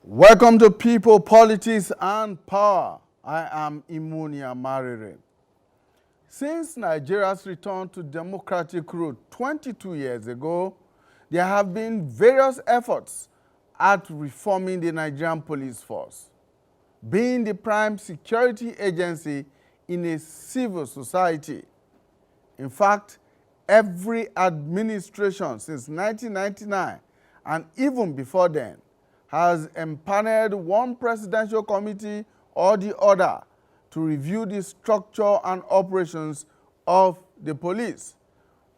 Welcome to People, Politics and Power. I am Imunia Marire. Since Nigeria's return to democratic rule 22 years ago, there have been various efforts at reforming the Nigerian police force, being the prime security agency in a civil society. In fact, every administration since 1999 and even before then has empaneled one presidential committee or the other to review the structure and operations of the police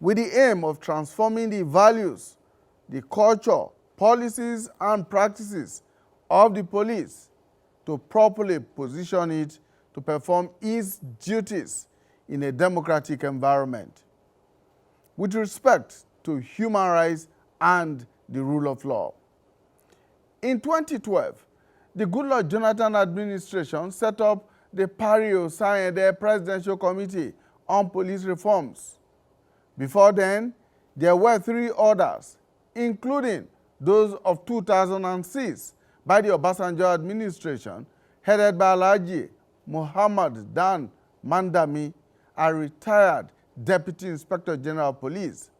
with the aim of transforming the values, the culture, policies and practices of the police to properly position it to perform its duties in a democratic environment with respect to human rights and the rule of law. In 2012, the Goodluck Jonathan administration set up the Paris-Osayende Presidential Committee on Police Reforms. Before then, there were three others, including those of 2006 by the Obasanjo administration, headed by Alhaji Muhammad Dan Mandami, a retired Deputy Inspector General of Police,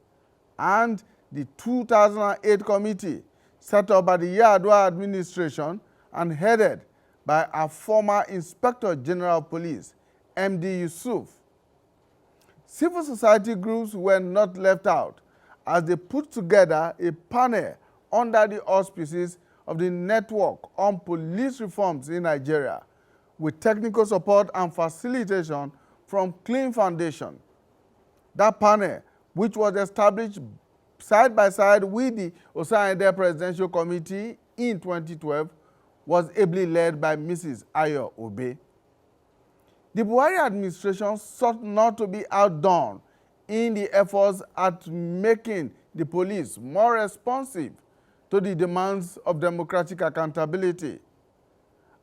and the 2008 committee set up by the Yar'Adua administration and headed by a former Inspector General of Police, MD Yusuf. Civil society groups were not left out as they put together a panel under the auspices of the Network on Police Reforms in Nigeria with technical support and facilitation from Clean Foundation. That panel, which was established side by side with the Osayende Presidential Committee in 2012, was ably led by Mrs. Ayo Obe. The Buhari administration sought not to be outdone in the efforts at making the police more responsive to the demands of democratic accountability.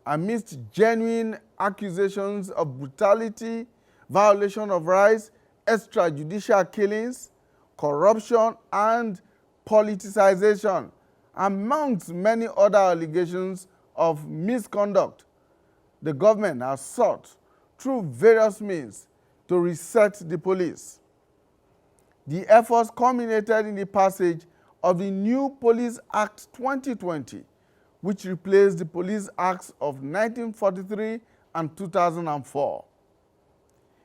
Amidst genuine accusations of brutality, violation of rights, extrajudicial killings, corruption and politicization, amongst many other allegations of misconduct, the government has sought through various means to reset the police. The efforts culminated in the passage of the new Police Act 2020, which replaced the Police Acts of 1943 and 2004.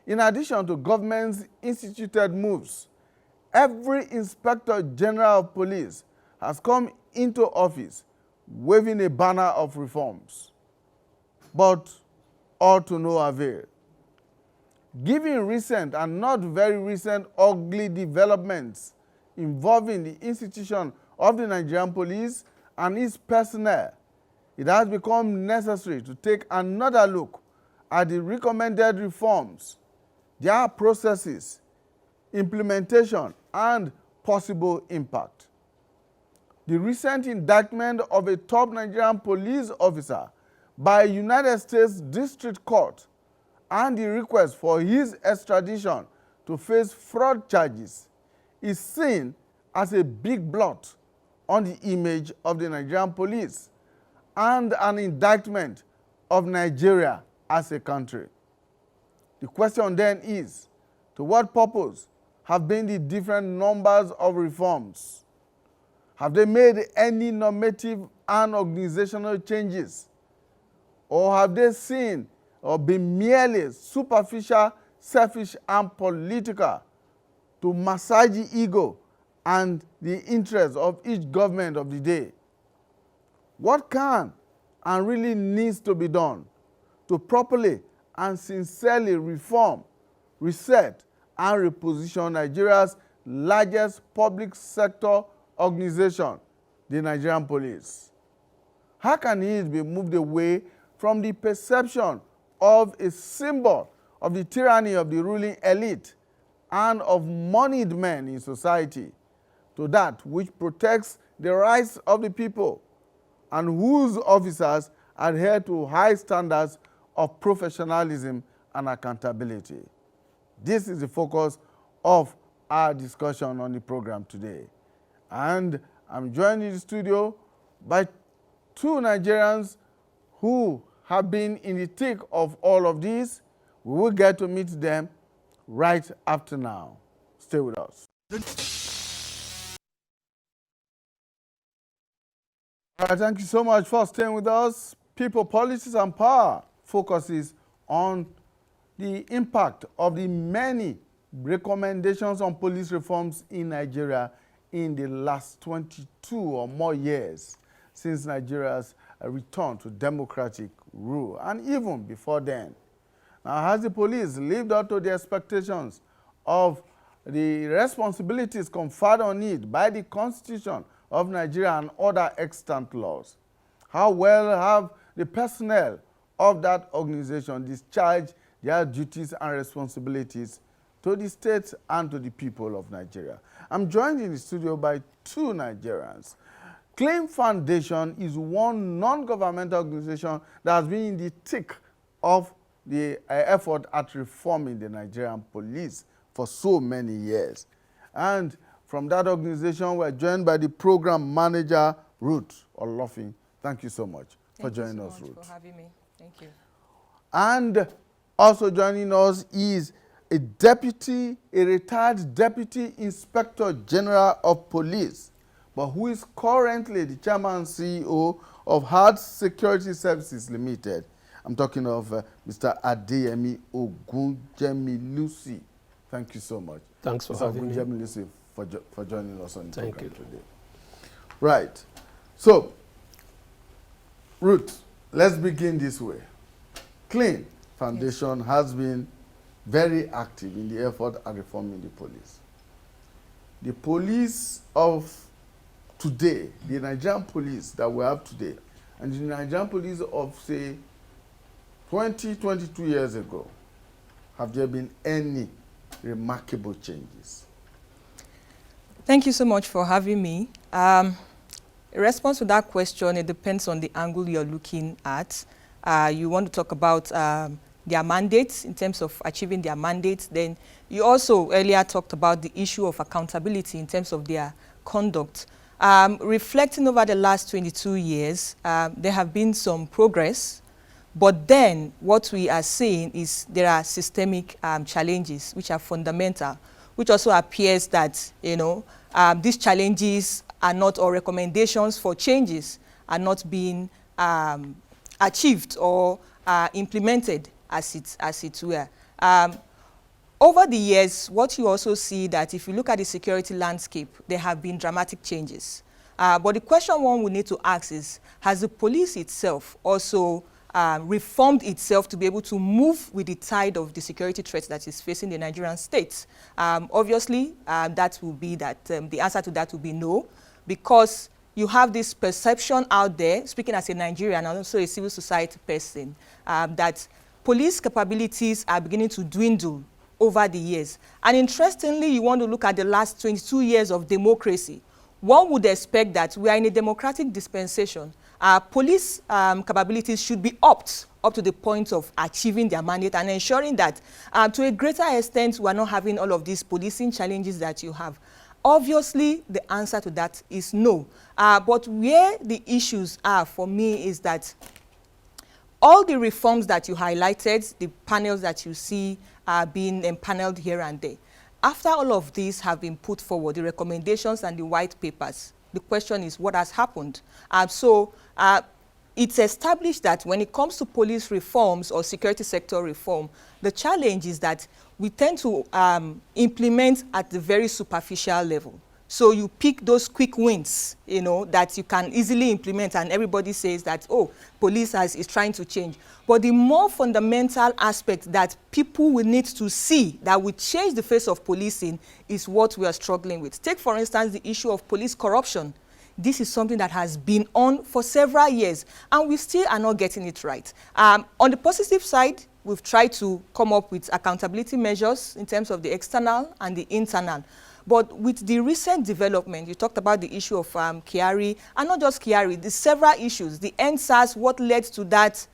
In addition to government's instituted moves, every Inspector General of Police has come into office waving a banner of reforms, but all to no avail. Given recent and not very recent ugly developments involving the institution of the Nigerian police and its personnel, it has become necessary to take another look at the recommended reforms, their processes, implementation, and possible impact. The recent indictment of a top Nigerian police officer by a United States District Court and the request for his extradition to face fraud charges is seen as a big blot on the image of the Nigerian police and an indictment of Nigeria as a country. The question then is, to what purpose have been the different numbers of reforms? Have they made any normative and organizational changes? Or have they seen or been merely superficial, selfish, and political to massage the ego and the interests of each government of the day? What can and really needs to be done to properly and sincerely reform, reset, and reposition Nigeria's largest public sector organization, the Nigerian police? How can it be moved away from the perception of a symbol of the tyranny of the ruling elite and of moneyed men in society to that which protects the rights of the people and whose officers adhere to high standards of professionalism and accountability? This is the focus of our discussion on the program today. And I'm joined in the studio by two Nigerians who have been in the thick of all of this. We will get to meet them right after now. Stay with us. All right, thank you so much for staying with us. People, Politics, and Power focuses on the impact of the many recommendations on police reforms in Nigeria in the last 22 or more years since Nigeria's return to democratic rule, and even before then. Now, has the police lived up to the expectations of the responsibilities conferred on it by the Constitution of Nigeria and other extant laws? How well have the personnel of that organization discharged their duties and responsibilities to the state and to the people of Nigeria? I'm joined in the studio by two Nigerians. Claim Foundation is one non-governmental organization that has been in the thick of the effort at reforming the Nigerian police for so many years. And from that organization, we're joined by the program manager, Ruth Olofin. Thank you so much for joining us, Ruth. Thank you so much for having me. Thank you. And also joining us is a retired Deputy Inspector General of Police, but who is currently the Chairman and CEO of Hard Security Services Limited. I'm talking of Mr. Adeyemi Ogunjemilusi. Thank you so much. Thanks for having me. Mr. Ogunjemilusi for joining us on the program today. Right. So, Ruth, let's begin this way. Clean Foundation has been very active in the effort at reforming the police. The police of today, the Nigerian police that we have today, and the Nigerian police of, say, 20, 22 years ago, have there been any remarkable changes? Thank you so much for having me. In response to that question, it depends on the angle you're looking at. You want to talk about their mandates in terms of achieving their mandates. Then you also earlier talked about the issue of accountability in terms of their conduct. Reflecting over the last 22 years, there have been some progress, but then what we are seeing is there are systemic challenges which are fundamental, which also appears that, these challenges are not, or recommendations for changes are not being achieved or implemented as it were. Over the years, what you also see that if you look at the security landscape, there have been dramatic changes. But the question one we need to ask is, has the police itself also reformed itself to be able to move with the tide of the security threats that is facing the Nigerian state? Obviously, that will be that the answer to that will be no, because you have this perception out there, speaking as a Nigerian and also a civil society person, that police capabilities are beginning to dwindle over the years. And interestingly, you want to look at the last 22 years of democracy. One would expect that we are in a democratic dispensation. Police capabilities should be upped up to the point of achieving their mandate and ensuring that to a greater extent we are not having all of these policing challenges that you have. Obviously, the answer to that is no. But where the issues are for me is that all the reforms that you highlighted, the panels that you see being empaneled here and there, after all of these have been put forward, the recommendations and the white papers, the question is what has happened? It's established that when it comes to police reforms or security sector reform, the challenge is that we tend to implement at the very superficial level. So you pick those quick wins, that you can easily implement, and everybody says that, oh, police is trying to change. But the more fundamental aspect that people will need to see that will change the face of policing is what we are struggling with. Take, for instance, the issue of police corruption. This is something that has been on for several years, and we still are not getting it right. On the positive side, we've tried to come up with accountability measures in terms of the external and the internal. But with the recent development, you talked about the issue of Kyari, and not just Kyari, the several issues, the NSAS, what led to that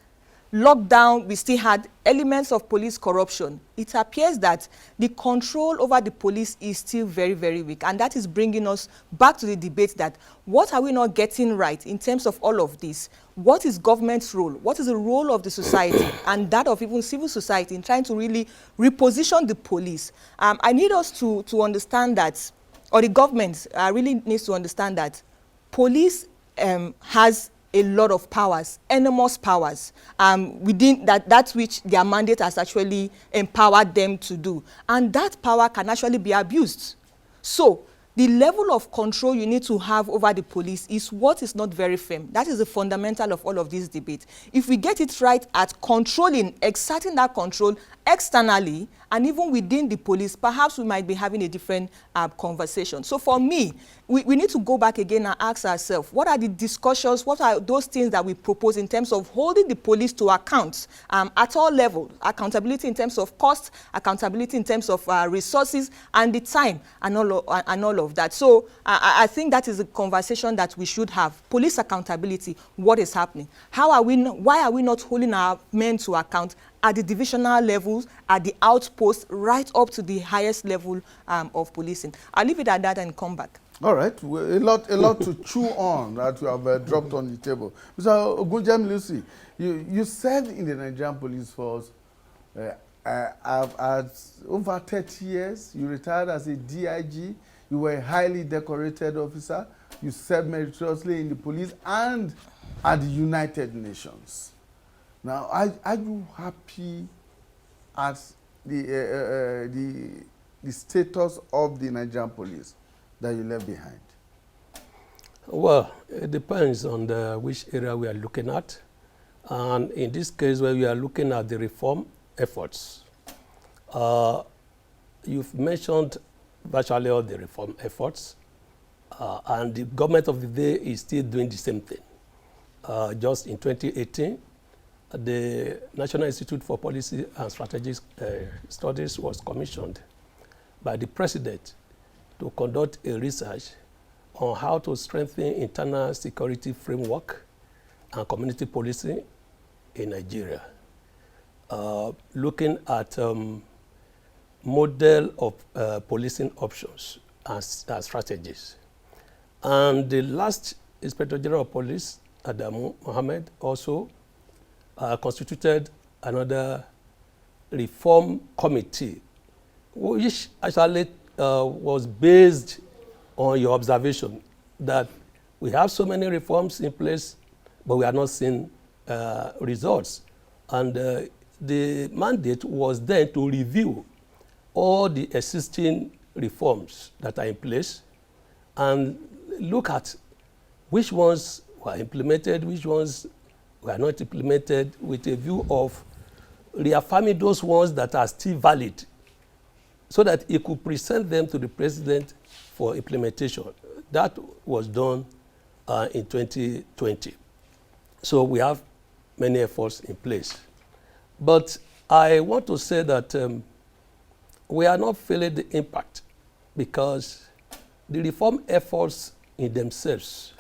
lockdown, we still had elements of police corruption. It appears that the control over the police is still very, very weak. And that is bringing us back to the debate that what are we not getting right in terms of all of this? What is government's role? What is the role of the society and that of even civil society in trying to really reposition the police? I need us to understand that, or the government really needs to understand that police has a lot of powers, enormous powers, within that which their mandate has actually empowered them to do. And that power can actually be abused. So the level of control you need to have over the police is what is not very firm. That is the fundamental of all of this debate. If we get it right at controlling, exerting that control externally and even within the police, perhaps we might be having a different conversation. So for me, we need to go back again and ask ourselves, what are the discussions, what are those things that we propose in terms of holding the police to account at all levels, accountability in terms of cost, accountability in terms of resources and the time and all of that. So I think that is a conversation that we should have. Police accountability, what is happening? Why are we not holding our men to account at the divisional levels, at the outposts, right up to the highest level of policing? I'll leave it at that and come back. All right, well, a lot to chew on that you have dropped on the table. Mr. Ogunjem Lucy, you served in the Nigerian police force over 30 years. You retired as a DIG. You were a highly decorated officer. You served meritoriously in the police and at the United Nations. Now, are you happy at the status of the Nigerian police that you left behind? Well, it depends on which area we are looking at. And in this case, where we are looking at the reform efforts, you've mentioned virtually all the reform efforts, and the government of the day is still doing the same thing. Just in 2018, the National Institute for Policy and Strategic Studies was commissioned by the president to conduct a research on how to strengthen internal security framework and community policing in Nigeria, looking at model of policing options and strategies. And the last Inspector General of Police, Adamu Mohammed, also constituted another reform committee, which actually was based on your observation that we have so many reforms in place, but we are not seeing results. And the mandate was then to review all the existing reforms that are in place and look at which ones were implemented, which ones were not implemented, with a view of reaffirming those ones that are still valid, so that he could present them to the president for implementation. That was done in 2020. So we have many efforts in place. But I want to say that we are not feeling the impact because the reform efforts in themselves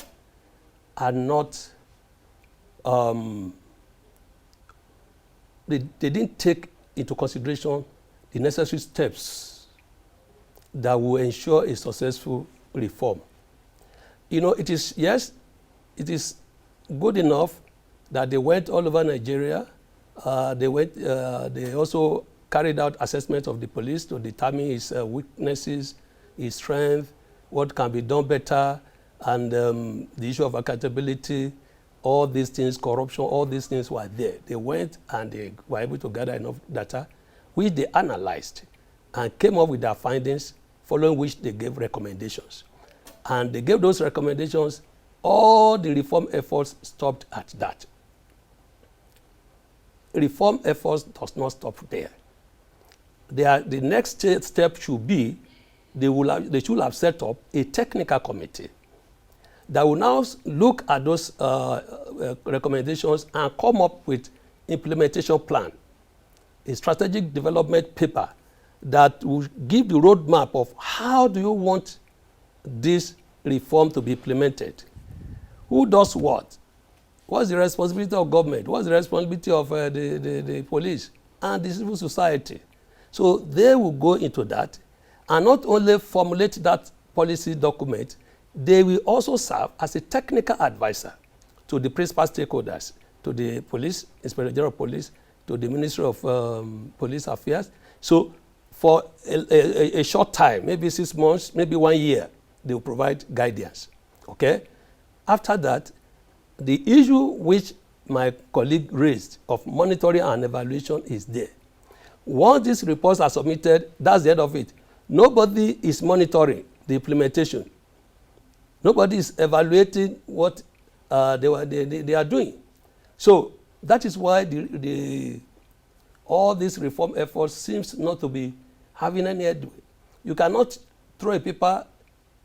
are not, they didn't take into consideration the necessary steps that will ensure a successful reform. You know, it is good enough that they went all over Nigeria. They also carried out assessment of the police to determine its weaknesses, its strength, what can be done better, and the issue of accountability, all these things, corruption, all these things were there. They went and they were able to gather enough data, which they analyzed and came up with their findings, following which they gave recommendations. And they gave those recommendations, all the reform efforts stopped at that. Reform efforts does not stop there. The next step should be, they should have set up a technical committee that will now look at those recommendations and come up with implementation plan, a strategic development paper that will give the roadmap of how do you want this reform to be implemented, who does what, What's the responsibility of government? What's the responsibility of the police and the civil society? So they will go into that and not only formulate that policy document, they will also serve as a technical advisor to the principal stakeholders, to the police, Inspector General of Police, to the Ministry of Police Affairs. So for a short time, maybe 6 months, maybe 1 year, they will provide guidance. Okay? After that, the issue which my colleague raised of monitoring and evaluation is there. Once these reports are submitted, that's the end of it. Nobody is monitoring the implementation. Nobody is evaluating what they are doing. So that is why all these reform efforts seems not to be having any headway. You cannot throw a paper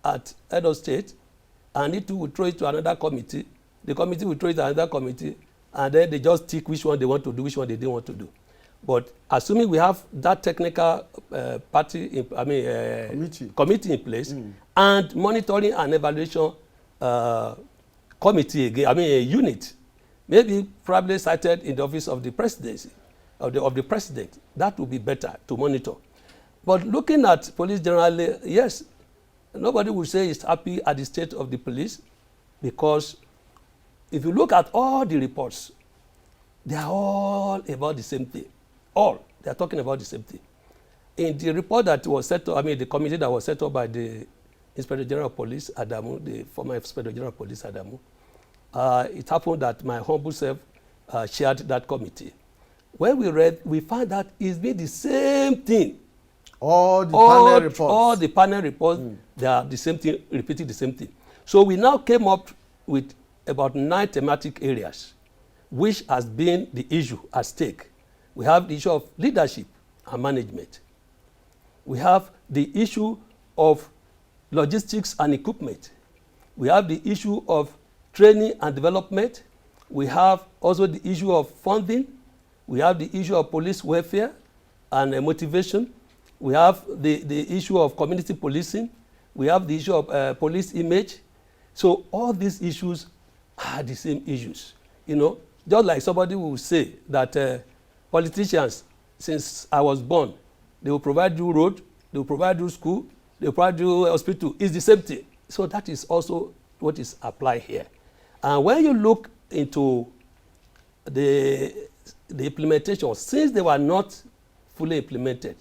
at head of state and it will throw it to another committee. The committee will throw it to another committee, and then they just tick which one they want to do, which one they didn't want to do. But assuming we have that technical committee in place, and monitoring and evaluation committee again, a unit, maybe probably cited in the office of the presidency, of the president, that would be better to monitor. But looking at police generally, yes, nobody would say is happy at the state of the police, because if you look at all the reports, they are all about the same thing. All. They are talking about the same thing. In the report that was set up, the committee that was set up by the Inspector General of Police, Adamu, the former Inspector General of Police, Adamu, it happened that my humble self chaired that committee. When we read, we found that it's been the same thing. All the panel reports, they are the same thing, repeating the same thing. So we now came up with about 9 thematic areas, which has been the issue at stake. We have the issue of leadership and management. We have the issue of logistics and equipment. We have the issue of training and development. We have also the issue of funding. We have the issue of police welfare and motivation. We have the issue of community policing. We have the issue of police image. So all these issues are the same issues. Just like somebody will say that politicians, since I was born, they will provide you road, they will provide you school, they will provide you hospital. It's the same thing. So that is also what is applied here. And when you look into the implementation, since they were not fully implemented,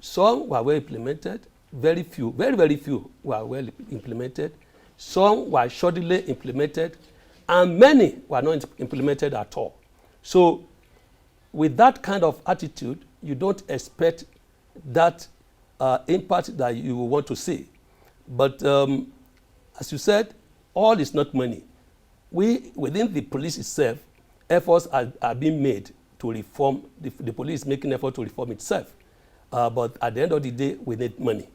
some were well implemented, very few, very, very few were well implemented. Some were shoddily implemented, and many were not implemented at all. So with that kind of attitude, you don't expect that impact that you want to see. But as you said, all is not money. Within the police itself, efforts are being made to reform. The police is making effort to reform itself. But at the end of the day, we need money.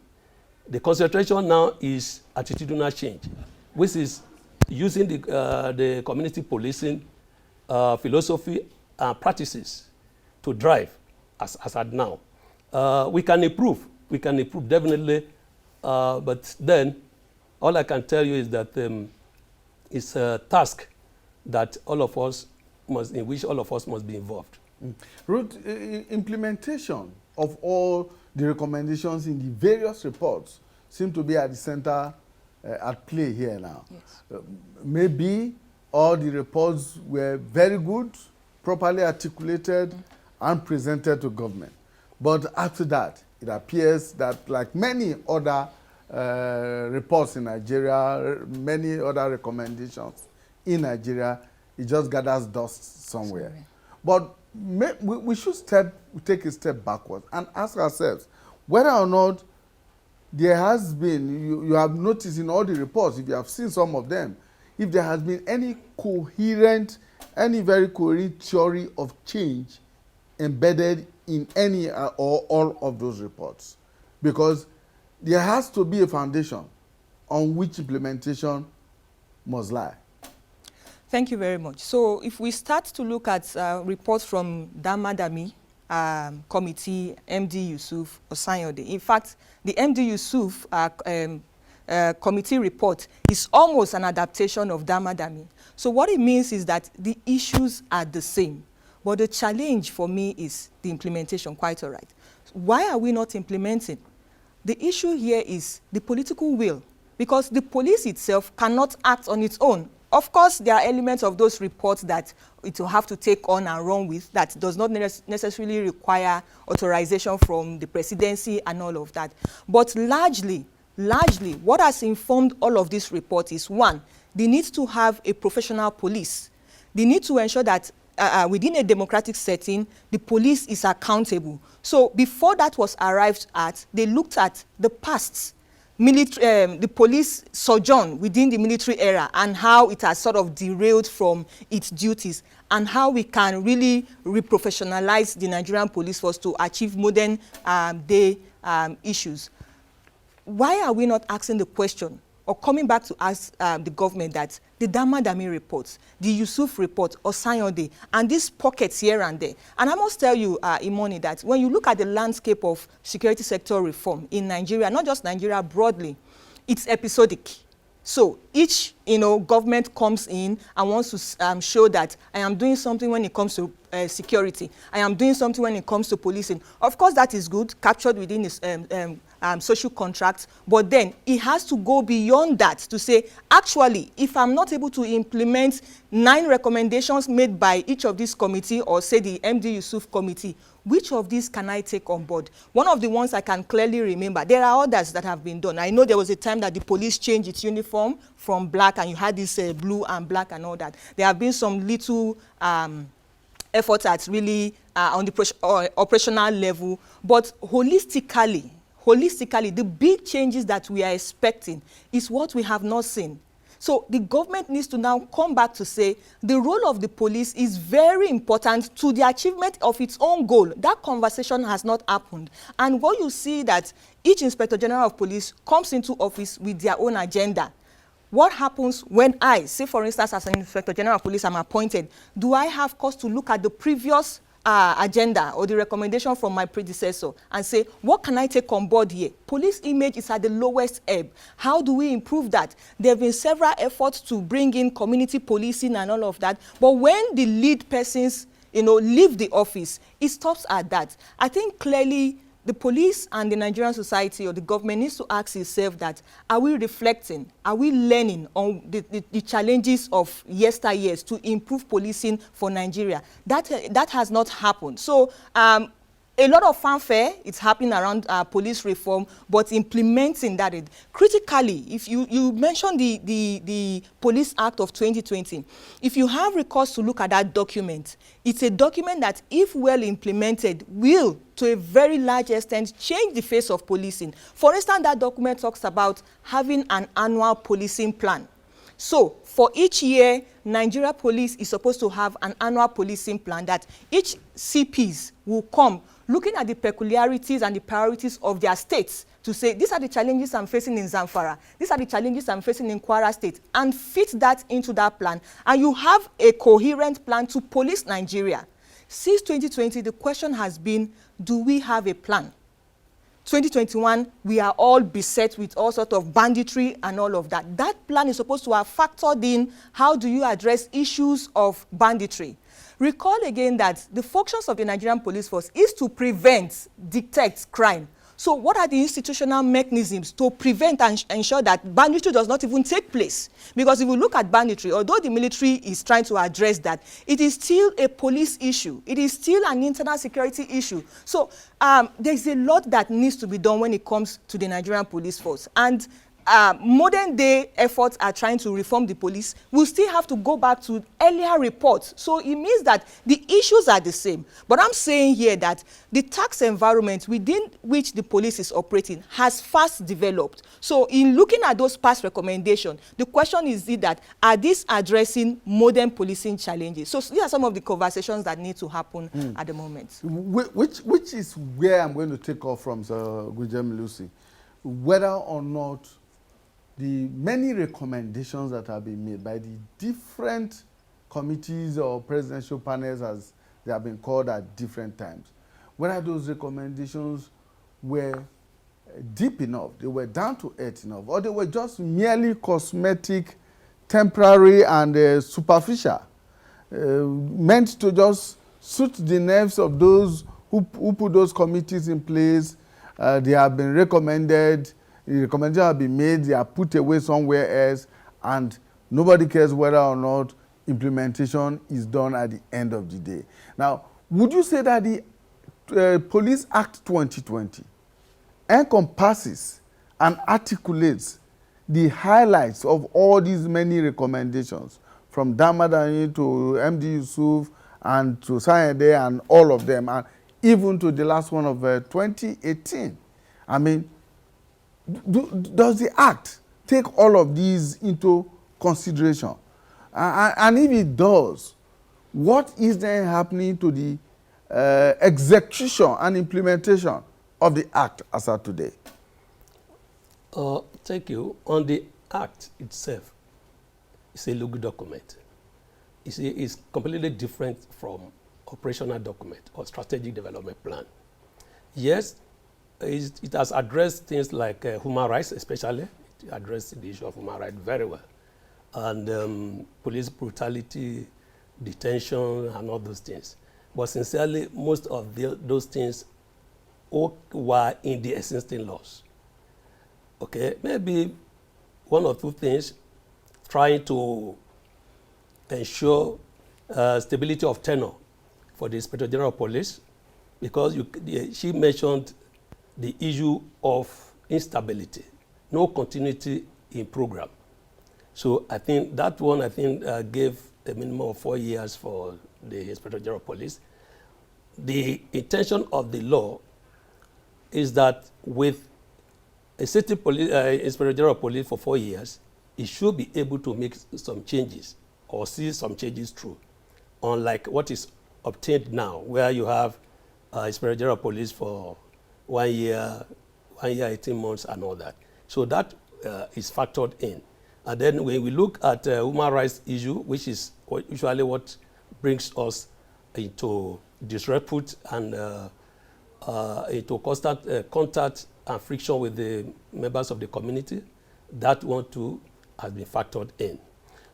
The concentration now is attitudinal change, which is using the community policing philosophy and practices to drive as at now. We can improve definitely, but then all I can tell you is that it's a task that in which all of us must be involved. Ruth, implementation of all the recommendations in the various reports seem to be at the center, at play here now. Yes. Maybe all the reports were very good, properly articulated, and presented to government. But after that, it appears that like many other reports in Nigeria, many other recommendations in Nigeria, it just gathers dust somewhere. But we should take a step backwards and ask ourselves whether or not there has been, you have noticed in all the reports, if you have seen some of them, if there has been any very coherent theory of change embedded in any or all of those reports. Because there has to be a foundation on which implementation must lie. Thank you very much. So if we start to look at reports from Damadami Committee, MD Yusuf, Osanyode. In fact, the MD Yusuf committee report is almost an adaptation of Damadami. So what it means is that the issues are the same, but the challenge for me is the implementation, quite all right. Why are we not implementing? The issue here is the political will, because the police itself cannot act on its own. Of course, there are elements of those reports that it will have to take on and run with that does not necessarily require authorization from the presidency and all of that. But largely, what has informed all of this report is, one, they need to have a professional police. They need to ensure that within a democratic setting, the police is accountable. So before that was arrived at, they looked at the past, the police sojourn within the military era and how it has sort of derailed from its duties, and how we can really reprofessionalize the Nigerian police force to achieve modern day issues. Why are we not asking the question or coming back to ask the government that the Damadami reports, the Yusuf report, Osayode, and these pockets here and there? And I must tell you, Imoni, that when you look at the landscape of security sector reform in Nigeria, not just Nigeria broadly, it's episodic. So each government comes in and wants to show that I am doing something when it comes to security. I am doing something when it comes to policing. Of course, that is good, captured within this social contract, but then it has to go beyond that to say, actually, if I'm not able to implement 9 recommendations made by each of these committee, or say the MD Yusuf committee, which of these can I take on board? One of the ones I can clearly remember, there are others that have been done. I know there was a time that the police changed its uniform from black, and you had this blue and black and all that. There have been some little efforts at really on the operational level, but holistically, the big changes that we are expecting is what we have not seen. So the government needs to now come back to say the role of the police is very important to the achievement of its own goal. That conversation has not happened. And what you see that each Inspector General of Police comes into office with their own agenda. What happens when I, say for instance, as an Inspector General of Police, I'm appointed? Do I have cause to look at the previous agenda or the recommendation from my predecessor and say, what can I take on board here? Police image is at the lowest ebb. How do we improve that? There have been several efforts to bring in community policing and all of that, but when the lead persons, leave the office, it stops at that. I think clearly the police and the Nigerian society or the government needs to ask itself that, are we reflecting, are we learning on the challenges of yesteryears to improve policing for Nigeria? That has not happened. So a lot of fanfare is happening around police reform, but implementing that, critically, if you mentioned the Police Act of 2020, if you have recourse to look at that document, it's a document that, if well implemented, will, to a very large extent, change the face of policing. For instance, that document talks about having an annual policing plan. So for each year, Nigeria Police is supposed to have an annual policing plan that each CPs will come looking at the peculiarities and the priorities of their states to say, these are the challenges I'm facing in Zamfara, these are the challenges I'm facing in Kwara State, and fit that into that plan. And you have a coherent plan to police Nigeria. Since 2020, the question has been, do we have a plan? 2021, we are all beset with all sorts of banditry and all of that. That plan is supposed to have factored in how do you address issues of banditry. Recall again that the functions of the Nigerian police force is to prevent, detect crime. So what are the institutional mechanisms to prevent and ensure that banditry does not even take place? Because if you look at banditry, although the military is trying to address that, it is still a police issue. It is still an internal security issue. So there's a lot that needs to be done when it comes to the Nigerian police force. And modern day efforts are trying to reform the police. We'll still have to go back to earlier reports. So it means that the issues are the same. But I'm saying here that the tax environment within which the police is operating has fast developed. So in looking at those past recommendations, the question is that, are these addressing modern policing challenges? So these are some of the conversations that need to happen at the moment. Which is where I'm going to take off from, Sir Gujem Lucy. Whether or not the many recommendations that have been made by the different committees or presidential panels, as they have been called at different times, whether those recommendations were deep enough, they were down to earth enough, or they were just merely cosmetic, temporary, and superficial, meant to just suit the nerves of those who put those committees in place. They have been recommended, the recommendation have been made, they are put away somewhere else, and nobody cares whether or not implementation is done at the end of the day. Now, would you say that the Police Act 2020 encompasses and articulates the highlights of all these many recommendations, from Damadani to MD Yusuf and to Sayede and all of them, and even to the last one of 2018? I mean, does the Act take all of these into consideration? And if it does, what is then happening to the execution and implementation of the Act as of today? Thank you. On the Act itself, it's a legal document. It's completely different from operational document or strategic development plan. Yes, it has addressed things like human rights, especially. It addressed the issue of human rights very well. And police brutality, detention, and all those things. But sincerely, most of those things were in the existing laws. Okay, maybe one or two things, trying to ensure stability of tenure for the Inspector General of Police, because she mentioned the issue of instability, no continuity in program. So I think that one, gave a minimum of 4 years for the Inspector General of Police. The intention of the law is that with a city Inspector General of Police for 4 years, he should be able to make some changes or see some changes through, unlike what is obtained now, where you have Inspector General of Police for 1 year, 18 months, and all that. So that is factored in. And then when we look at human rights issue, which is usually what brings us into disrepute and into constant contact and friction with the members of the community, that one too has been factored in.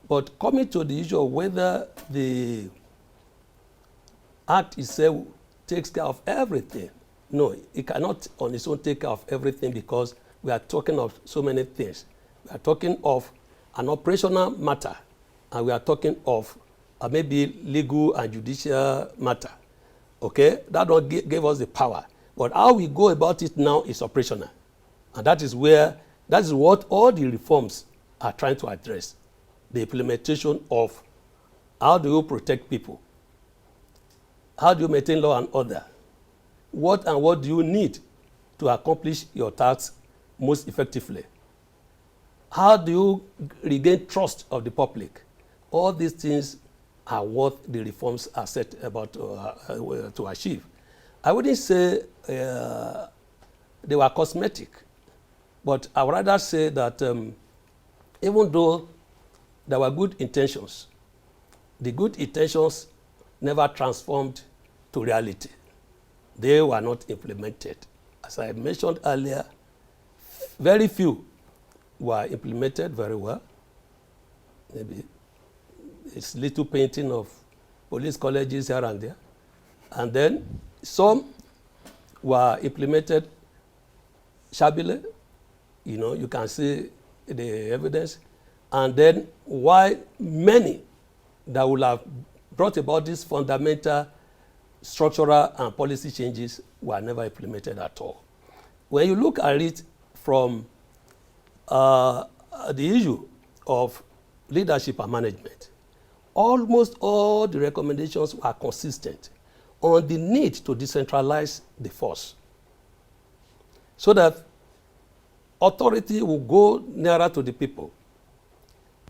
But coming to the issue of whether the Act itself takes care of everything, no, it cannot on its own take care of everything, because we are talking of so many things. We are talking of an operational matter, and we are talking of maybe legal and judicial matter. Okay, that one gave us the power. But how we go about it now is operational. And that is what all the reforms are trying to address. The implementation of how do you protect people? How do you maintain law and order? What do you need to accomplish your tasks most effectively? How do you regain trust of the public? All these things are what the reforms are set about to achieve. I wouldn't say they were cosmetic, but I would rather say that even though there were good intentions, the good intentions never transformed to reality. They were not implemented. As I mentioned earlier, very few were implemented very well. Maybe it's little painting of police colleges here and there. And then some were implemented shabbily. You know, you can see the evidence. And then why many that would have brought about these fundamental structural and policy changes were never implemented at all. When you look at it from the issue of leadership and management, almost all the recommendations were consistent on the need to decentralize the force so that authority will go nearer to the people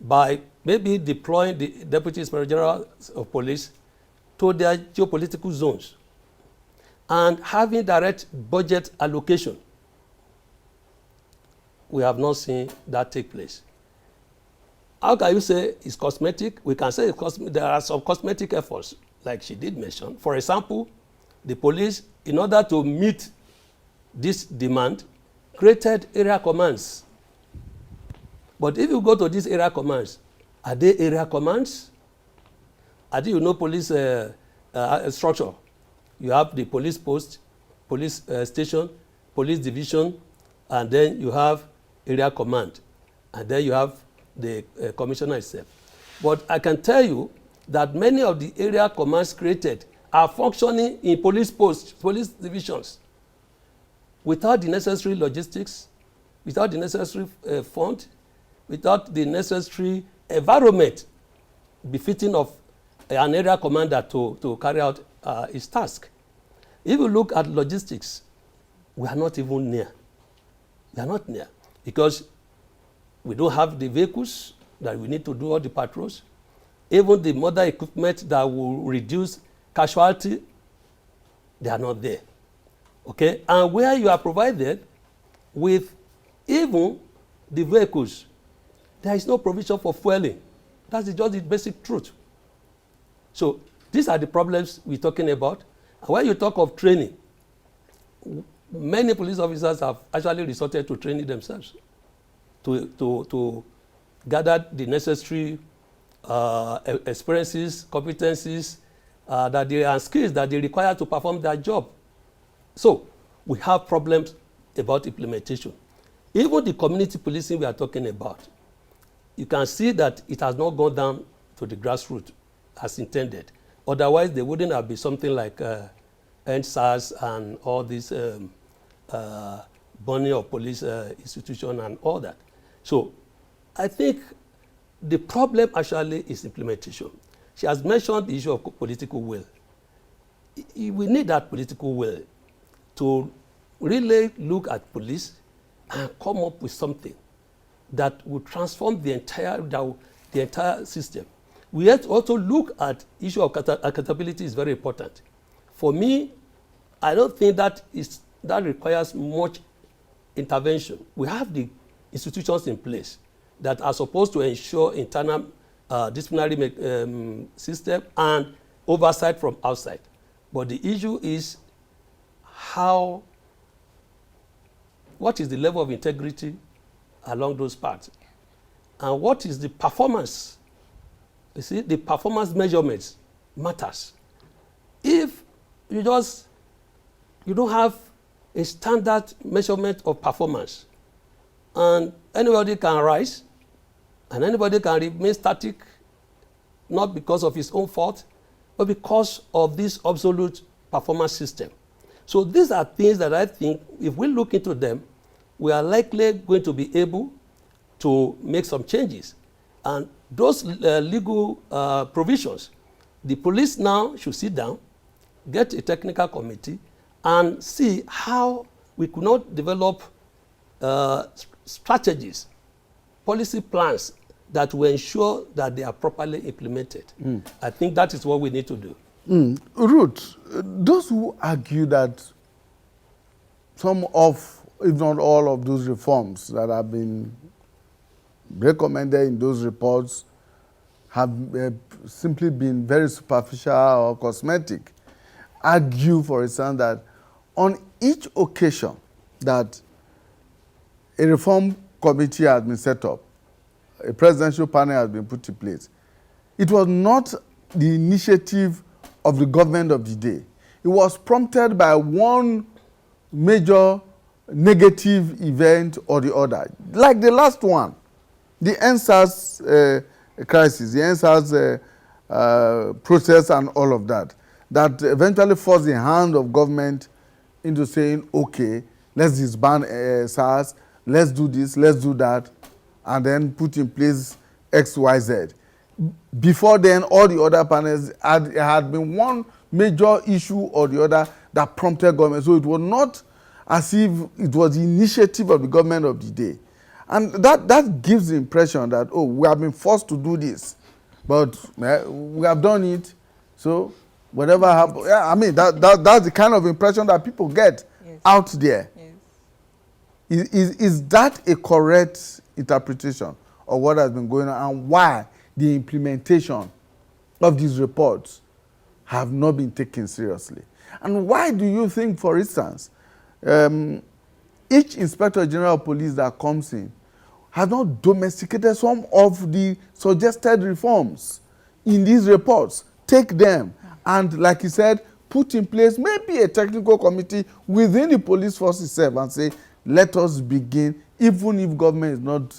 by maybe deploying the Deputy Inspector General of Police to their geopolitical zones and having direct budget allocation. We have not seen that take place. How can you say it's cosmetic? We can say there are some cosmetic efforts, like she did mention. For example, the police, in order to meet this demand, created area commands. But if you go to these area commands, are they area commands? You know police structure. You have the police post, police station, police division, and then you have area command, and then you have the commissioner itself. But I can tell you that many of the area commands created are functioning in police posts, police divisions, without the necessary logistics, without the necessary fund, without the necessary environment befitting of an area commander to carry out his task. If you look at logistics, we are not even near. We are not near because we don't have the vehicles that we need to do all the patrols. Even the modern equipment that will reduce casualty, they are not there. Okay? And where you are provided with even the vehicles, there is no provision for fueling. That's just the basic truth. So these are the problems we're talking about. And when you talk of training, many police officers have actually resorted to training themselves to gather the necessary experiences, competencies, and skills that they require to perform their job. So we have problems about implementation. Even the community policing we are talking about, you can see that it has not gone down to the grassroots as intended. Otherwise, there wouldn't have been something like NSAS and all this burning of police institution and all that. So I think the problem actually is implementation. She has mentioned the issue of political will. We need that political will to really look at police and come up with something that will transform the entire system. We have to also look at issue of accountability is very important. For me, I don't think that requires much intervention. We have the institutions in place that are supposed to ensure internal disciplinary system and oversight from outside. But the issue is what is the level of integrity along those parts? And what is the performance? You see, the performance measurements matters. If you don't have a standard measurement of performance, and anybody can rise, and anybody can remain static, not because of his own fault, but because of this absolute performance system. So these are things that I think, if we look into them, we are likely going to be able to make some changes. And those legal provisions, the police now should sit down, get a technical committee, and see how we could not develop strategies, policy plans that will ensure that they are properly implemented. I think that is what we need to do. Ruth, those who argue that some of, if not all of those reforms that have been recommended in those reports have simply been very superficial or cosmetic, argue, for instance, that on each occasion that a reform committee has been set up, a presidential panel has been put in place, it was not the initiative of the government of the day. It was prompted by one major negative event or the other, like the last one, the NSAS crisis, the NSAS process and all of that, that eventually forced the hand of government into saying, okay, let's disband SARS, let's do this, let's do that, and then put in place X, Y, Z. Before then, all the other panels had been one major issue or the other that prompted government. So it was not as if it was the initiative of the government of the day. And that gives the impression that, oh, we have been forced to do this, but we have done it, so whatever happens, yeah, I mean, that's the kind of impression that people get out there. Yes. Is that a correct interpretation of what has been going on, and why the implementation of these reports have not been taken seriously? And why do you think, for instance, each Inspector General of Police that comes in has not domesticated some of the suggested reforms in these reports. Take them and, like you said, put in place maybe a technical committee within the police force itself and say, let us begin, even if government is not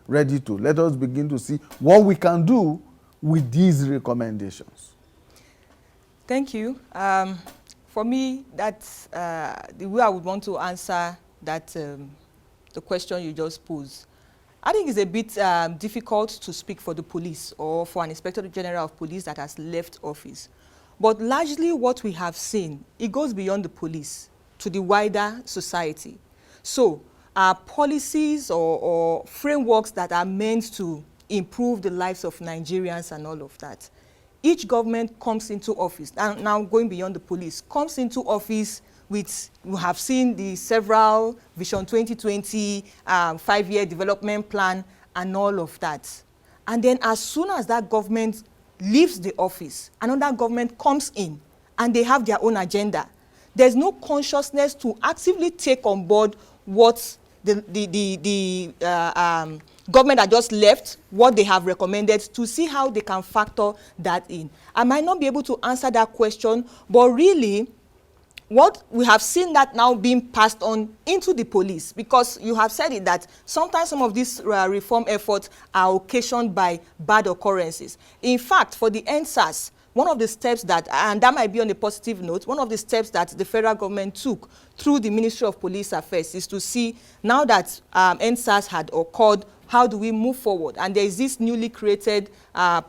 ready to, let us begin to see what we can do with these recommendations. Thank you. For me, that's the way I would want to answer that the question you just posed. I think it's a bit difficult to speak for the police or for an Inspector General of Police that has left office. But largely what we have seen, it goes beyond the police to the wider society. So policies or frameworks that are meant to improve the lives of Nigerians and all of that. Each government comes into office, and now going beyond the police, comes into office with, we have seen the several Vision 2020, 5-year development plan, and all of that. And then as soon as that government leaves the office, another government comes in, and they have their own agenda. There's no consciousness to actively take on board what the government that just left, what they have recommended, to see how they can factor that in. I might not be able to answer that question, but really, what we have seen that now being passed on into the police, because you have said it that sometimes some of these reform efforts are occasioned by bad occurrences. In fact, for the NSAS, one of the steps that, and that might be on a positive note, one of the steps that the federal government took through the Ministry of Police Affairs is to see, now that NSAS had occurred, how do we move forward? And there is this newly created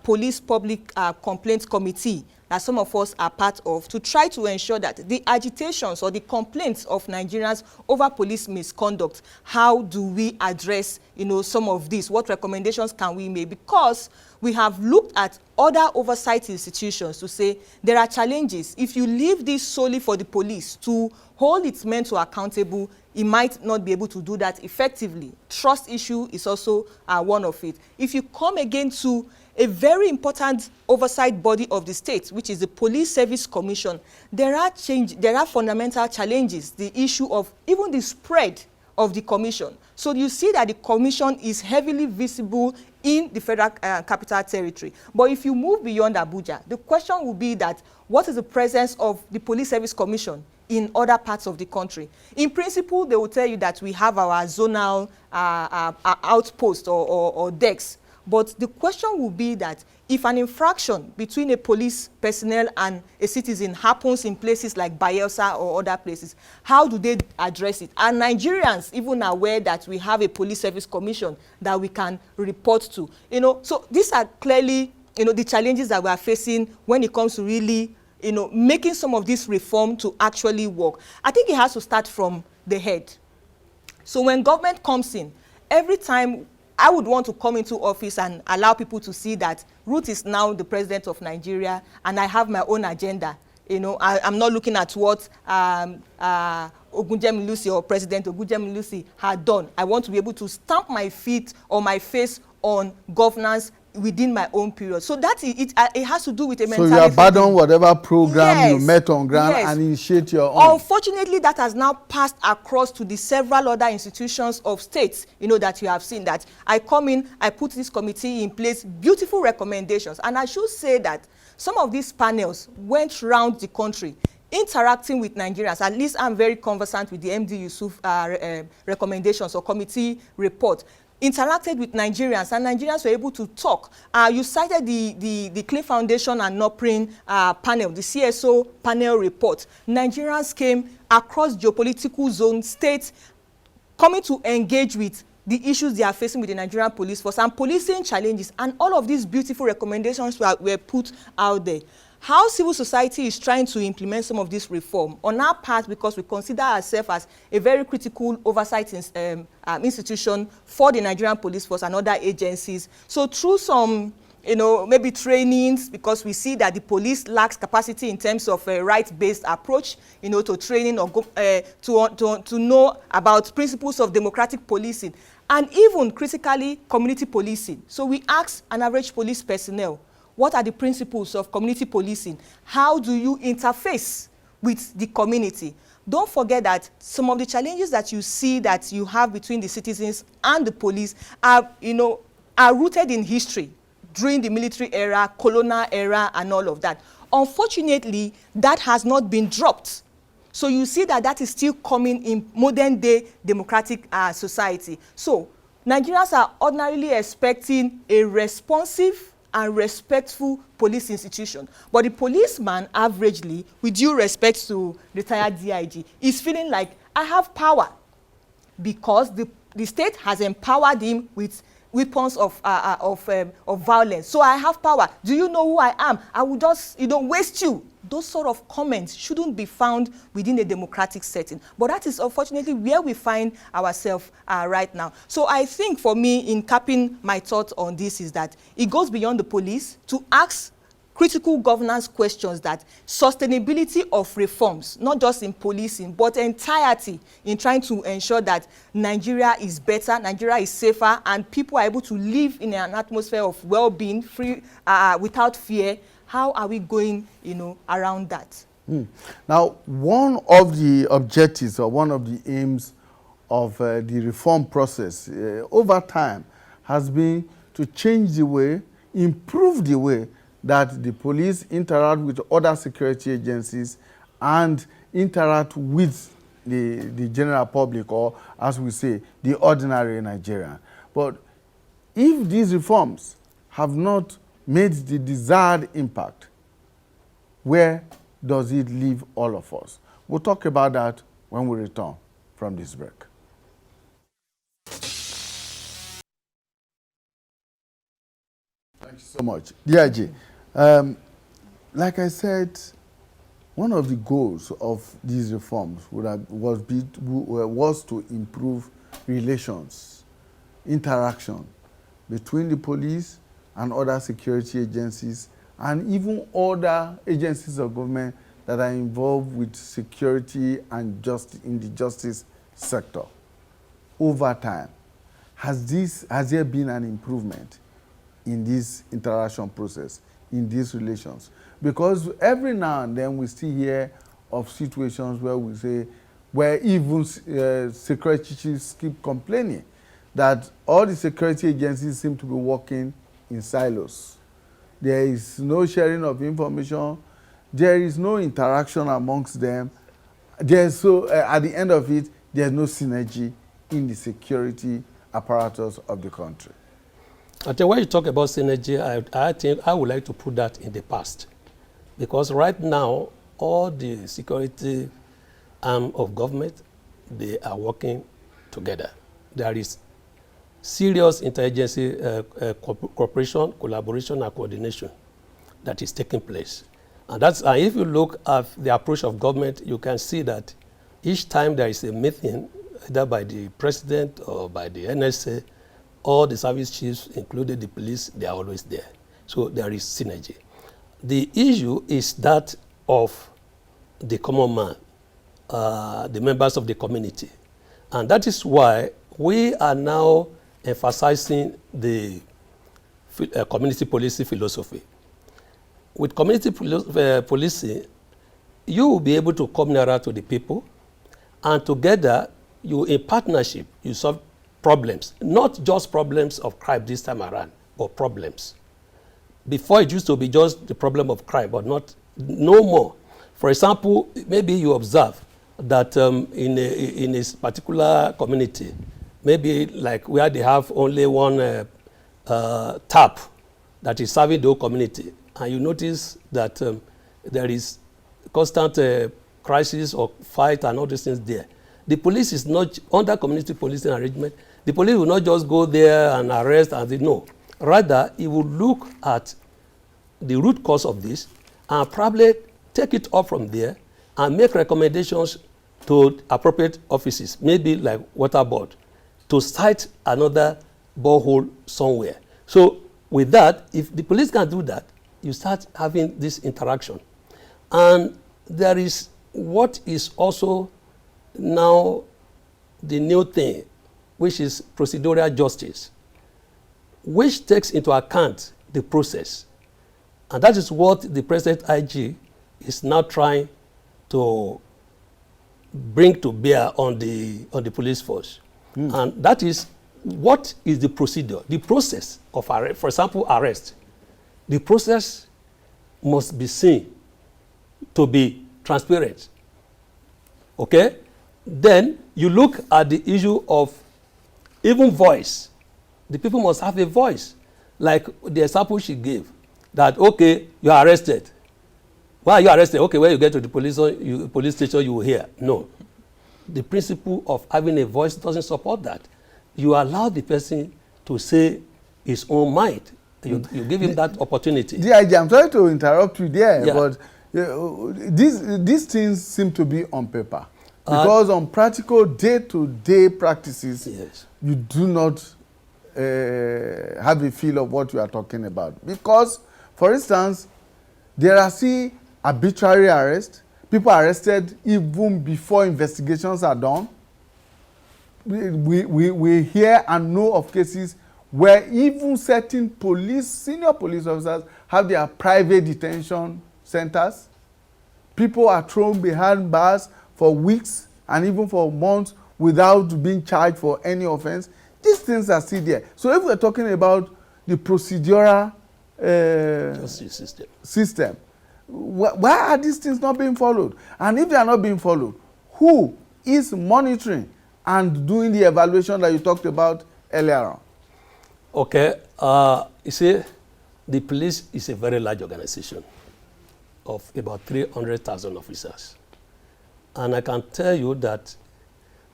Police Public Complaints Committee that some of us are part of, to try to ensure that the agitations or the complaints of Nigerians over police misconduct, how do we address, some of these? What recommendations can we make? Because we have looked at other oversight institutions to say there are challenges. If you leave this solely for the police to hold its men to accountable, it might not be able to do that effectively. Trust issue is also one of it. If you come again to a very important oversight body of the state, which is the Police Service Commission, there are fundamental challenges, the issue of even the spread of the commission. So you see that the commission is heavily visible in the Federal Capital Territory. But if you move beyond Abuja, the question will be that what is the presence of the Police Service Commission in other parts of the country? In principle, they will tell you that we have our zonal outpost or decks. But the question will be that if an infraction between a police personnel and a citizen happens in places like Bayelsa or other places, how do they address it? Are Nigerians even aware that we have a Police Service Commission that we can report to? So these are clearly, the challenges that we are facing when it comes to really, making some of this reform to actually work. I think it has to start from the head. So when government comes in, every time I would want to come into office and allow people to see that Ruth is now the president of Nigeria and I have my own agenda. I'm not looking at what Ogunjemilusi or President Ogunjemilusi had done. I want to be able to stamp my feet or my face on governance within my own period. So that it has to do with a mentality. So you abandon whatever program yes, you met on ground yes. and initiate your own. Unfortunately, that has now passed across to the several other institutions of states, that you have seen that. I come in, I put this committee in place, beautiful recommendations. And I should say that some of these panels went around the country interacting with Nigerians. At least I'm very conversant with the MD Yusuf recommendations or committee report. Interacted with Nigerians, and Nigerians were able to talk. You cited the Clean Foundation and NOPRIN panel, the CSO panel report. Nigerians came across geopolitical zones, states, coming to engage with the issues they are facing with the Nigerian police force and policing challenges, and all of these beautiful recommendations were put out there. How civil society is trying to implement some of this reform on our part, because we consider ourselves as a very critical oversight institution for the Nigerian police force and other agencies. So through some, maybe trainings, because we see that the police lacks capacity in terms of a right-based approach, to training or to know about principles of democratic policing, and even critically community policing. So we ask an average police personnel, what are the principles of community policing? How do you interface with the community? don't forget that some of the challenges that you see that you have between the citizens and the police are, are rooted in history during the military era, colonial era, and all of that. Unfortunately, that has not been dropped. So you see that that is still coming in modern day democratic society. So Nigerians are ordinarily expecting a responsive and respectful police institution. But the policeman, averagely, with due respect to retired DIG, is feeling like, I have power because the state has empowered him with weapons of violence. So I have power. Do you know who I am? I will just, waste you. Those sort of comments shouldn't be found within a democratic setting. But that is unfortunately where we find ourselves right now. So I think for me, in capping my thoughts on this, is that it goes beyond the police to ask critical governance questions, that sustainability of reforms, not just in policing, but entirety in trying to ensure that Nigeria is better, Nigeria is safer, and people are able to live in an atmosphere of well-being, free, without fear. How are we going, around that? Now, one of the objectives or one of the aims of the reform process over time has been to change the way, improve the way that the police interact with other security agencies and interact with the general public, or as we say, the ordinary Nigerian. But if these reforms have not made the desired impact, where does it leave all of us? We'll talk about that when we return from this break. Thank you so much. DIG, like I said, one of the goals of these reforms was to improve relations, interaction between the police and other security agencies, and even other agencies of government that are involved with security and in the justice sector. Over time, has there been an improvement in this interaction process, in these relations? Because every now and then we still hear of situations where even security chiefs keep complaining that all the security agencies seem to be working in silos. There is no sharing of information. There is no interaction amongst them. At the end of it, there's no synergy in the security apparatus of the country. I think when you talk about synergy, I think I would like to put that in the past. Because right now, all the security arm of government, they are working together. There is serious interagency cooperation, collaboration, and coordination that is taking place. And if you look at the approach of government, you can see that each time there is a meeting, either by the president or by the NSA, all the service chiefs, including the police, they are always there. So there is synergy. The issue is that of the common man, the members of the community. And that is why we are now emphasizing the community policing philosophy. With community policing, you will be able to come nearer to the people, and together, in partnership, you solve problems. Not just problems of crime this time around, but problems. Before, it used to be just the problem of crime, but no more. For example, maybe you observe that in a particular community, maybe like where they have only one tap that is serving the whole community, and you notice that there is constant crisis or fight and all these things there. The police is not under community policing arrangement. The police will not just go there and arrest and say no. Rather, it will look at the root cause of this and probably take it up from there and make recommendations to appropriate offices, maybe like water board, to site another borehole somewhere. So with that, if the police can do that, you start having this interaction. And there is what is also now the new thing, which is procedural justice, which takes into account the process. And that is what the present IG is now trying to bring to bear on the police force. And that is, what is the procedure, the process of arrest, for example, arrest. The process must be seen to be transparent. Okay? Then you look at the issue of even voice. The people must have a voice. Like the example she gave, that, okay, you are arrested. Why are you arrested? Okay, when you get to the police station, you will hear. No. The principle of having a voice doesn't support that. You allow the person to say his own mind. You give him that opportunity. DIG, I'm sorry to interrupt you there, but these things seem to be on paper. Because on practical day-to-day practices, yes, you do not have a feel of what you are talking about. Because, for instance, there are arbitrary arrests, people arrested even before investigations are done. We hear and know of cases where even certain senior police officers have their private detention centers. People are thrown behind bars for weeks and even for months without being charged for any offense. These things are still there. So if we're talking about the procedural justice system, why are these things not being followed? And if they are not being followed, who is monitoring and doing the evaluation that you talked about earlier on? Okay, you see, the police is a very large organization of about 300,000 officers. And I can tell you that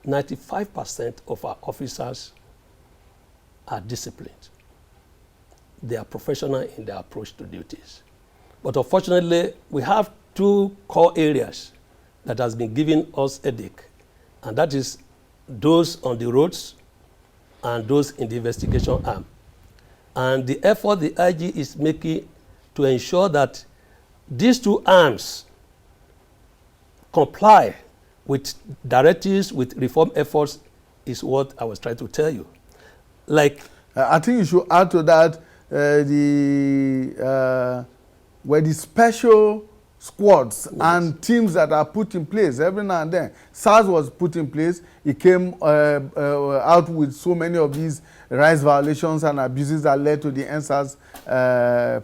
95% of our officers are disciplined. They are professional in their approach to duties. But unfortunately, we have two core areas that has been giving us headache, and that is those on the roads and those in the investigation arm. And the effort the IG is making to ensure that these two arms comply with directives, with reform efforts, is what I was trying to tell you. Like, I think you should add to that where the special squads, yes, and teams that are put in place every now and then. SARS was put in place. It came out with so many of these rights violations and abuses that led to the NSAS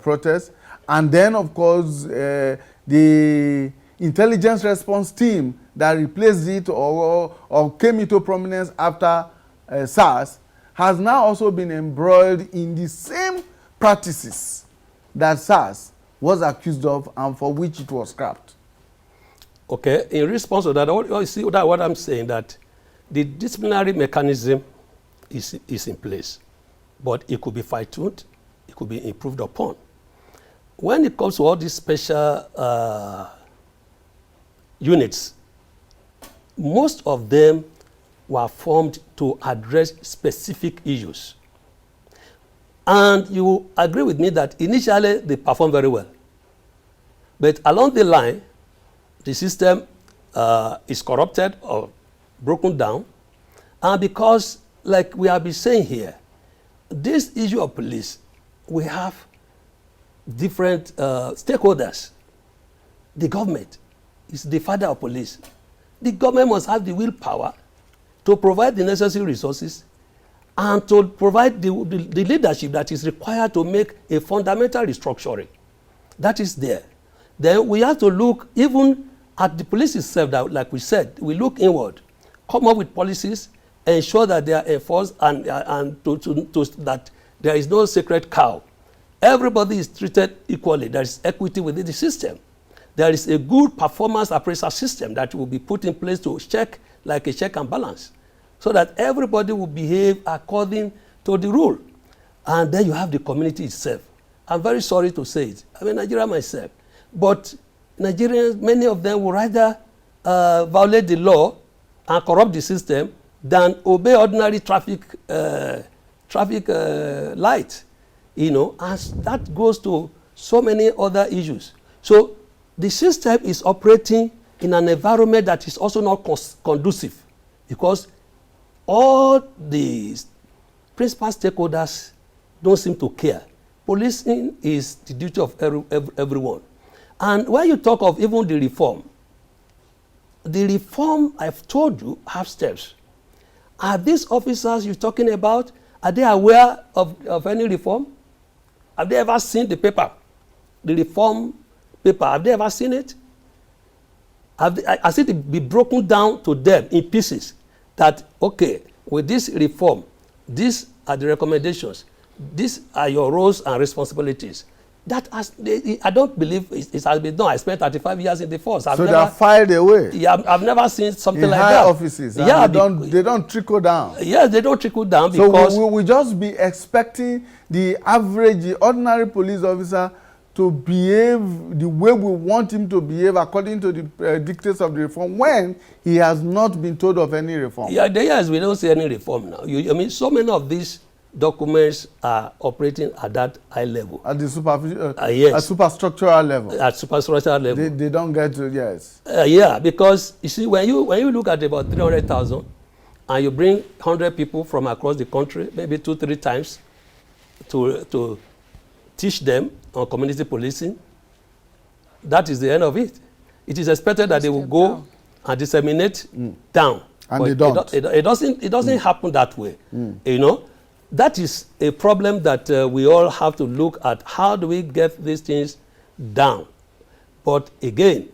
protests. And then, of course, the intelligence response team that replaced it or came into prominence after SARS has now also been embroiled in the same practices that SARS was accused of and for which it was scrapped. Okay, in response to that, you see what I'm saying, that the disciplinary mechanism is in place, but it could be fine-tuned, it could be improved upon. When it comes to all these special units, most of them were formed to address specific issues. And you will agree with me that initially they performed very well. But along the line, the system is corrupted or broken down. And because, like we have been saying here, this issue of police, we have different stakeholders. The government is the father of police. The government must have the willpower to provide the necessary resources and to provide the leadership that is required to make a fundamental restructuring. That is there. Then we have to look even at the police itself, that, like we said, we look inward, come up with policies, ensure that they are enforced, and that there is no sacred cow. Everybody is treated equally. There is equity within the system. There is a good performance appraisal system that will be put in place to check, like a check and balance, so that everybody will behave according to the rule. And then you have the community itself. I'm very sorry to say it. I'm a Nigerian myself. But Nigerians, many of them will rather violate the law and corrupt the system than obey ordinary traffic light. You know, and that goes to so many other issues. So the system is operating in an environment that is also not conducive, because all the principal stakeholders don't seem to care. Policing is the duty of everyone. And when you talk of even the reform, the reform I've told you have steps. Are these officers you're talking about, are they aware of any reform? Have they ever seen the paper, the reform paper? Have they ever seen it? Has it been broken down to them in pieces that, okay, with this reform, these are the recommendations, these are your roles and responsibilities? I don't believe it has been done. I spent 35 years in the force. So they are filed away? Yeah, I've never seen something in like high that. Offices? Yeah, they don't trickle down? Yes, they don't trickle down because... So we just be expecting the average, the ordinary police officer to behave the way we want him to behave according to the dictates of the reform when he has not been told of any reform? Yeah, yes, we don't see any reform now. I mean, so many of these documents are operating at that high level. At the yes. At superstructural level? At superstructural level. They don't get to, yes. Yeah, because you see, when you look at about 300,000 and you bring 100 people from across the country, maybe 2-3 times to teach them on community policing, that is the end of it. It is expected that they will go and disseminate down. And they don't. It doesn't happen that way. You know, that is a problem that we all have to look at. How do we get these things down? But again,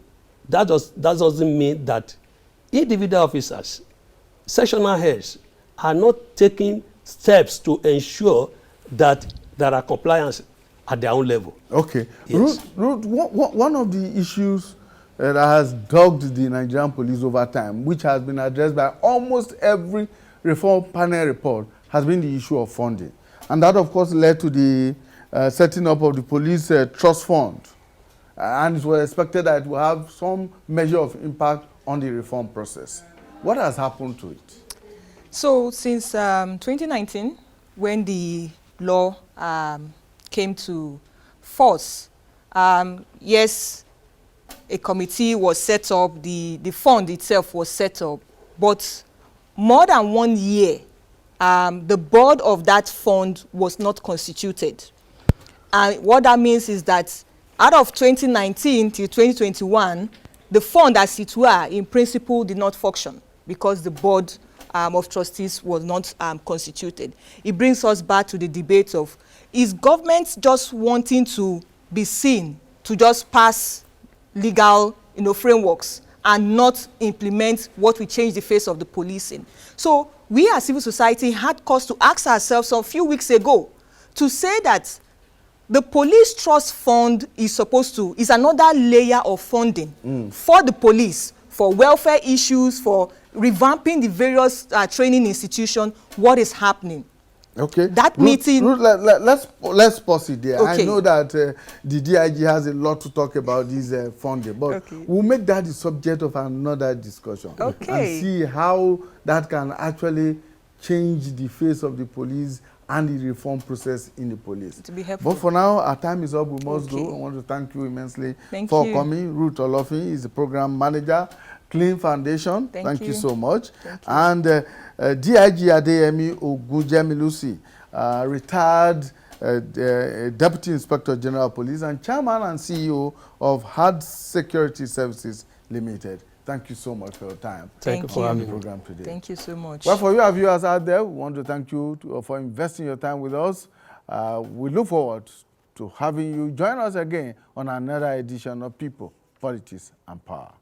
that doesn't mean that individual officers, sectional heads, are not taking steps to ensure that there are compliance at their own level. Okay. Yes. Ruth, one of the issues that has dogged the Nigerian police over time, which has been addressed by almost every reform panel report, has been the issue of funding. And that, of course, led to the setting up of the police trust fund. And it was expected that it will have some measure of impact on the reform process. What has happened to it? So since 2019, when the law came to force, yes, a committee was set up, the fund itself was set up, but more than 1 year, the board of that fund was not constituted. And what that means is that out of 2019 till 2021, the fund as it were, in principle, did not function because the board of trustees was not constituted. It brings us back to the debate of, is government just wanting to be seen to just pass legal frameworks and not implement what will change the face of the policing? So we as civil society had cause to ask ourselves a few weeks ago to say that the police trust fund is another layer of funding for the police, for welfare issues, for revamping the various training institutions. What is happening? Okay. That meeting. Let's pause it there. Okay. I know that the DIG has a lot to talk about this funding, but we'll make that the subject of another discussion. Okay. And see how that can actually change the face of the police and the reform process in the police. To be helpful. But for now, our time is up. We must go. I want to thank you immensely for coming. Ruth Olofin is the program manager, Clean Foundation. Thank you so much. And DIG Adeyemi Ogunjemilusi, retired Deputy Inspector General of Police and Chairman and CEO of Hard Security Services Limited. Thank you so much for your time. Thank you for having the program today. Thank you so much. Well, for you, our viewers out there, we want to thank you for investing your time with us. We look forward to having you join us again on another edition of People, Politics, and Power.